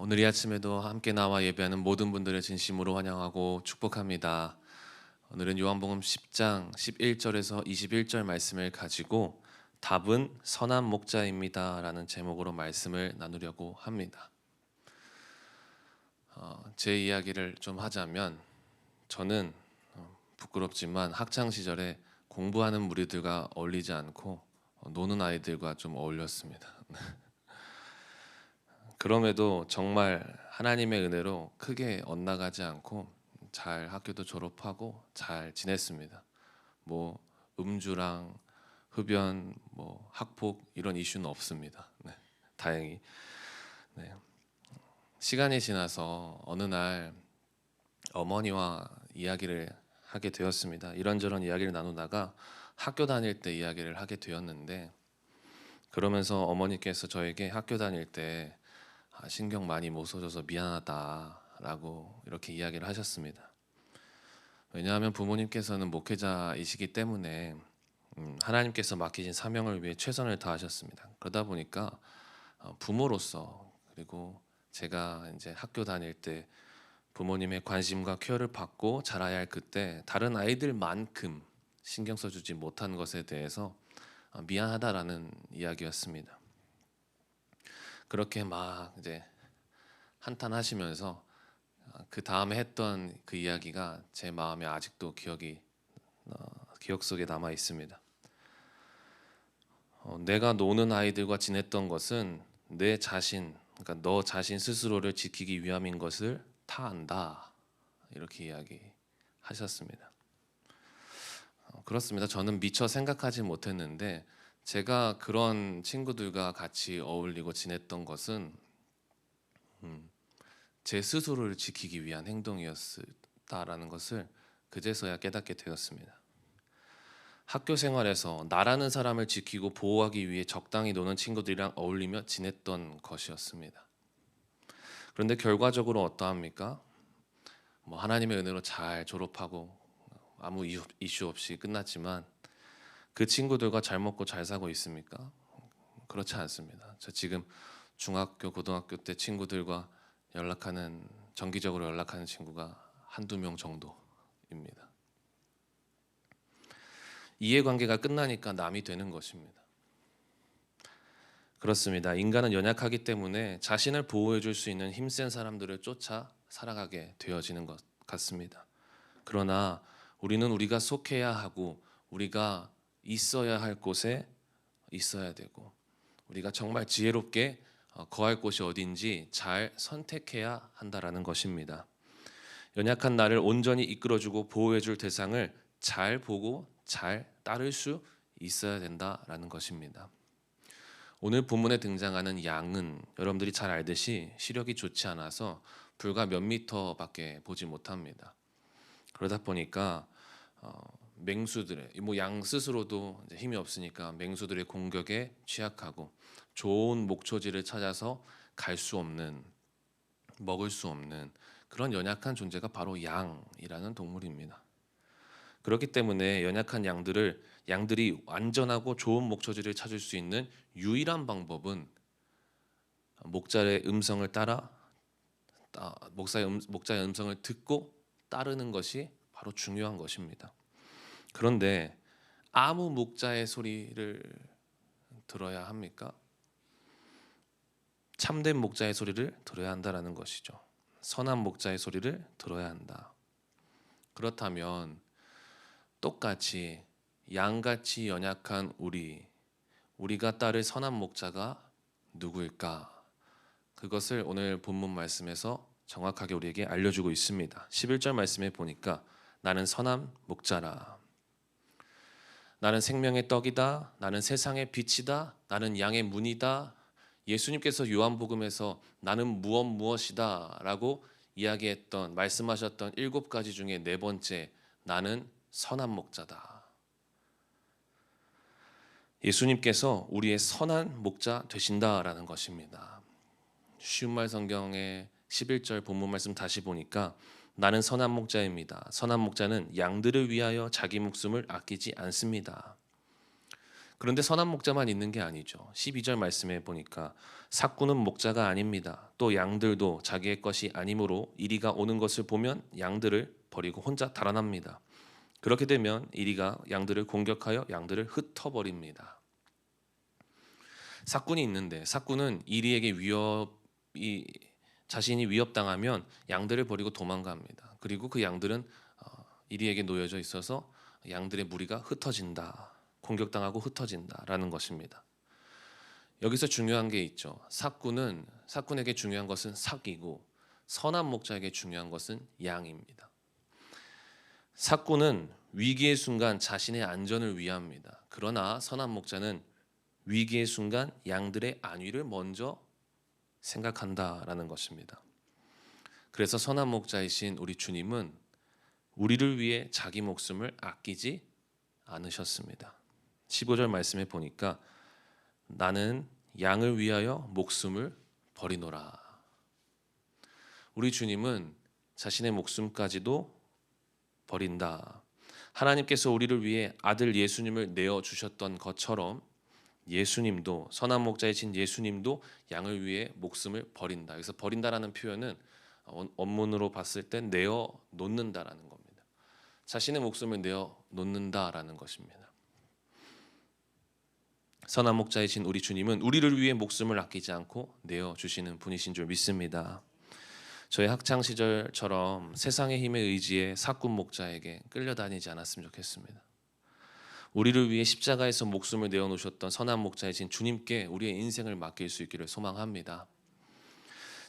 오늘 이 아침에도 함께 나와 예배하는 모든 분들을 진심으로 환영하고 축복합니다. 오늘은 요한복음 10장 11절에서 21절 말씀을 가지고 답은 선한 목자입니다 라는 제목으로 말씀을 나누려고 합니다. 제 이야기를 좀 하자면 저는 부끄럽지만 학창 시절에 공부하는 무리들과 어울리지 않고 노는 아이들과 좀 어울렸습니다. 그럼에도 정말 하나님의 은혜로 크게 엇나가지 않고 잘 학교도 졸업하고 잘 지냈습니다. 뭐 음주랑 흡연, 뭐 학폭 이런 이슈는 없습니다. 네, 다행히. 네. 시간이 지나서 어느 날 어머니와 이야기를 하게 되었습니다. 이런저런 이야기를 나누다가 학교 다닐 때 이야기를 하게 되었는데 그러면서 어머니께서 저에게 학교 다닐 때 신경 많이 못 써줘서 미안하다라고 이렇게 이야기를 하셨습니다. 왜냐하면 부모님께서는 목회자이시기 때문에 하나님께서 맡기신 사명을 위해 최선을 다하셨습니다. 그러다 보니까 부모로서 그리고 제가 이제 학교 다닐 때 부모님의 관심과 케어를 받고 자라야 할 그때 다른 아이들만큼 신경 써주지 못한 것에 대해서 미안하다라는 이야기였습니다. 그렇게 막 이제 한탄하시면서 그 다음에 했던 그 이야기가 제 마음에 아직도 기억 속에 남아 있습니다. 내가 노는 아이들과 지냈던 것은 내 자신, 그러니까 너 자신 스스로를 지키기 위함인 것을 다 안다. 이렇게 이야기하셨습니다. 그렇습니다. 저는 미처 생각하지 못했는데 제가 그런 친구들과 같이 어울리고 지냈던 것은 제 스스로를 지키기 위한 행동이었다라는 것을 그제서야 깨닫게 되었습니다. 학교 생활에서 나라는 사람을 지키고 보호하기 위해 적당히 노는 친구들이랑 어울리며 지냈던 것이었습니다. 그런데 결과적으로 어떠합니까? 뭐 하나님의 은혜로 잘 졸업하고 아무 이슈 없이 끝났지만 그 친구들과 잘 먹고 잘 사고 있습니까? 그렇지 않습니다. 저 지금 중학교, 고등학교 때 친구들과 정기적으로 연락하는 친구가 한두 명 정도입니다. 이해관계가 끝나니까 남이 되는 것입니다. 그렇습니다. 인간은 연약하기 때문에 자신을 보호해 줄 수 있는 힘센 사람들을 쫓아 살아가게 되어지는 것 같습니다. 그러나 우리는 우리가 속해야 하고 우리가 있어야 할 곳에 있어야 되고 우리가 정말 지혜롭게 거할 곳이 어딘지 잘 선택해야 한다라는 것입니다. 연약한 나를 온전히 이끌어주고 보호해줄 대상을 잘 보고 잘 따를 수 있어야 된다라는 것입니다. 오늘 본문에 등장하는 양은 여러분들이 잘 알듯이 시력이 좋지 않아서 불과 몇 미터밖에 보지 못합니다. 그러다 보니까 맹수들의 양 스스로도 이제 힘이 없으니까 맹수들의 공격에 취약하고 좋은 목초지를 찾아서 갈 수 없는 먹을 수 없는 그런 연약한 존재가 바로 양이라는 동물입니다. 그렇기 때문에 연약한 양들이 안전하고 좋은 목초지를 찾을 수 있는 유일한 방법은 목자의 음성을 목자의 음성을 듣고 따르는 것이 바로 중요한 것입니다. 그런데 아무 목자의 소리를 들어야 합니까? 참된 목자의 소리를 들어야 한다라는 것이죠. 선한 목자의 소리를 들어야 한다. 그렇다면 똑같이 양같이 연약한 우리가 따를 선한 목자가 누구일까? 그것을 오늘 본문 말씀에서 정확하게 우리에게 알려주고 있습니다. 11절 말씀에 보니까 나는 선한 목자라. 나는 생명의 떡이다. 나는 세상의 빛이다. 나는 양의 문이다. 예수님께서 요한복음에서 나는 무엇이다 라고 말씀하셨던 7가지 중에 네 번째, 나는 선한 목자다. 예수님께서 우리의 선한 목자 되신다라는 것입니다. 쉬운 말 성경의 11절 본문 말씀 다시 보니까 나는 선한 목자입니다. 선한 목자는 양들을 위하여 자기 목숨을 아끼지 않습니다. 그런데 선한 목자만 있는 게 아니죠. 12절 말씀에 보니까 삭구는 목자가 아닙니다. 또 양들도 자기의 것이 아니므로 이리가 오는 것을 보면 양들을 버리고 혼자 달아납니다. 그렇게 되면 이리가 양들을 공격하여 양들을 흩어버립니다. 삭군이 있는데 삭군은 이리에게 위협이 자신이 위협당하면 양들을 버리고 도망갑니다. 그리고 그 양들은 이리에게 놓여져 있어서 양들의 무리가 흩어진다. 공격당하고 흩어진다라는 것입니다. 여기서 중요한 게 있죠. 삭군에게 중요한 것은 삭이고 선한 목자에게 중요한 것은 양입니다. 삭군은 위기의 순간 자신의 안전을 위합니다. 그러나 선한 목자는 위기의 순간 양들의 안위를 먼저 생각한다라는 것입니다. 그래서 선한 목자이신 우리 주님은 우리를 위해 자기 목숨을 아끼지 않으셨습니다. 15절 말씀에 보니까 나는 양을 위하여 목숨을 버리노라. 우리 주님은 자신의 목숨까지도 버린다. 하나님께서 우리를 위해 아들 예수님을 내어 주셨던 것처럼 예수님도 선한 목자이신 예수님도 양을 위해 목숨을 버린다. 그래서 버린다라는 표현은 원문으로 봤을 때 내어 놓는다라는 겁니다. 자신의 목숨을 내어 놓는다라는 것입니다. 선한 목자이신 우리 주님은 우리를 위해 목숨을 아끼지 않고 내어 주시는 분이신 줄 믿습니다. 저의 학창 시절처럼 세상의 힘에 의지해 삭군 목자에게 끌려다니지 않았으면 좋겠습니다. 우리를 위해 십자가에서 목숨을 내어 놓으셨던 선한 목자이신 주님께 우리의 인생을 맡길 수 있기를 소망합니다.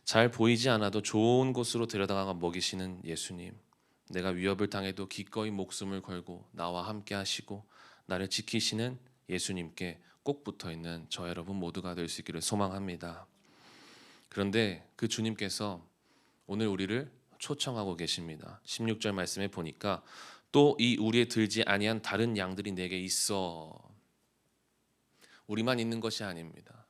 잘 보이지 않아도 좋은 곳으로 데려다가 먹이시는 예수님, 내가 위협을 당해도 기꺼이 목숨을 걸고 나와 함께 하시고 나를 지키시는 예수님께 꼭 붙어있는 저 여러분 모두가 될 수 있기를 소망합니다. 그런데 그 주님께서 오늘 우리를 초청하고 계십니다. 16절 말씀에 보니까 또 이 우리에 들지 아니한 다른 양들이 내게 있어. 우리만 있는 것이 아닙니다.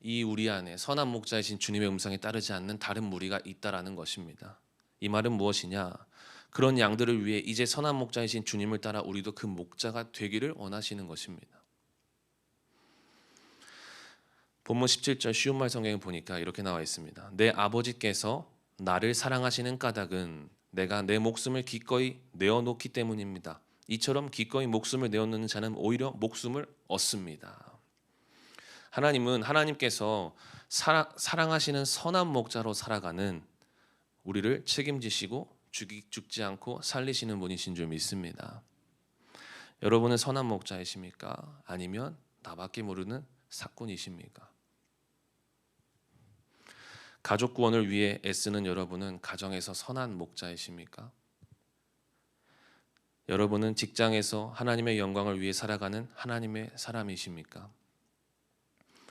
이 우리 안에 선한 목자이신 주님의 음성에 따르지 않는 다른 무리가 있다라는 것입니다. 이 말은 무엇이냐? 그런 양들을 위해 이제 선한 목자이신 주님을 따라 우리도 그 목자가 되기를 원하시는 것입니다. 본문 17절 쉬운 말 성경에 보니까 이렇게 나와 있습니다. 내 아버지께서 나를 사랑하시는 까닭은 내가 내 목숨을 기꺼이 내어놓기 때문입니다. 이처럼 기꺼이 목숨을 내어놓는 자는 오히려 목숨을 얻습니다. 하나님께서 사랑하시는 선한 목자로 살아가는 우리를 책임지시고 죽지 않고 살리시는 분이신 줄 믿습니다. 여러분은 선한 목자이십니까? 아니면 나밖에 모르는 삭군이십니까? 가족 구원을 위해 애쓰는 여러분은 가정에서 선한 목자이십니까? 여러분은 직장에서 하나님의 영광을 위해 살아가는 하나님의 사람이십니까?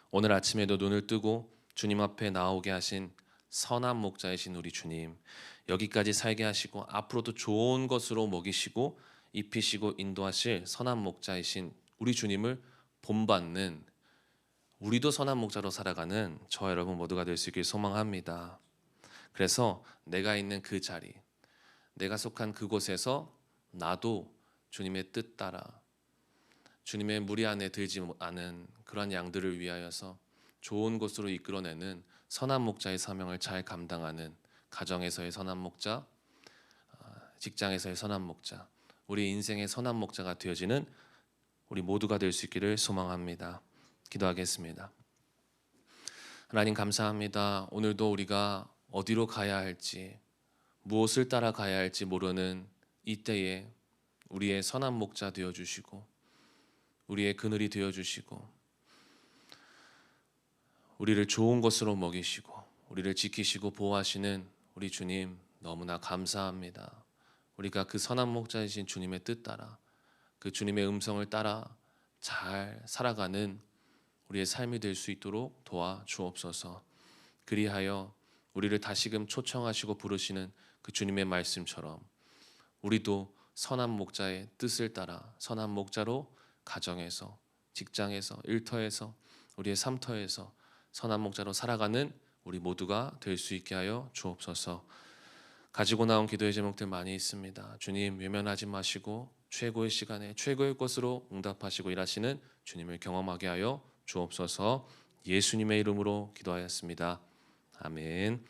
오늘 아침에도 눈을 뜨고 주님 앞에 나오게 하신 선한 목자이신 우리 주님, 여기까지 살게 하시고 앞으로도 좋은 것으로 먹이시고 입히시고 인도하실 선한 목자이신 우리 주님을 본받는 우리도 선한 목자로 살아가는 저 여러분 모두가 될 수 있길 소망합니다. 그래서 내가 있는 그 자리, 내가 속한 그곳에서 나도 주님의 뜻 따라 주님의 무리 안에 들지 않은 그런 양들을 위하여서 좋은 곳으로 이끌어내는 선한 목자의 사명을 잘 감당하는 가정에서의 선한 목자, 직장에서의 선한 목자, 우리 인생의 선한 목자가 되어지는 우리 모두가 될 수 있기를 소망합니다. 기도하겠습니다. 하나님 감사합니다. 오늘도 우리가 어디로 가야 할지, 무엇을 따라 가야 할지 모르는 이때에 우리의 선한 목자 되어주시고 우리의 그늘이 되어주시고 우리를 좋은 것으로 먹이시고 우리를 지키시고 보호하시는 우리 주님 너무나 감사합니다. 우리가 그 선한 목자이신 주님의 뜻 따라 그 주님의 음성을 따라 잘 살아가는 우리의 삶이 될 수 있도록 도와주옵소서. 그리하여 우리를 다시금 초청하시고 부르시는 그 주님의 말씀처럼 우리도 선한 목자의 뜻을 따라 선한 목자로 가정에서, 직장에서, 일터에서, 우리의 삶터에서 선한 목자로 살아가는 우리 모두가 될 수 있게 하여 주옵소서. 가지고 나온 기도의 제목들 많이 있습니다. 주님 외면하지 마시고 최고의 시간에 최고의 것으로 응답하시고 일하시는 주님을 경험하게 하여 주옵소서. 예수님의 이름으로 기도하였습니다. 아멘.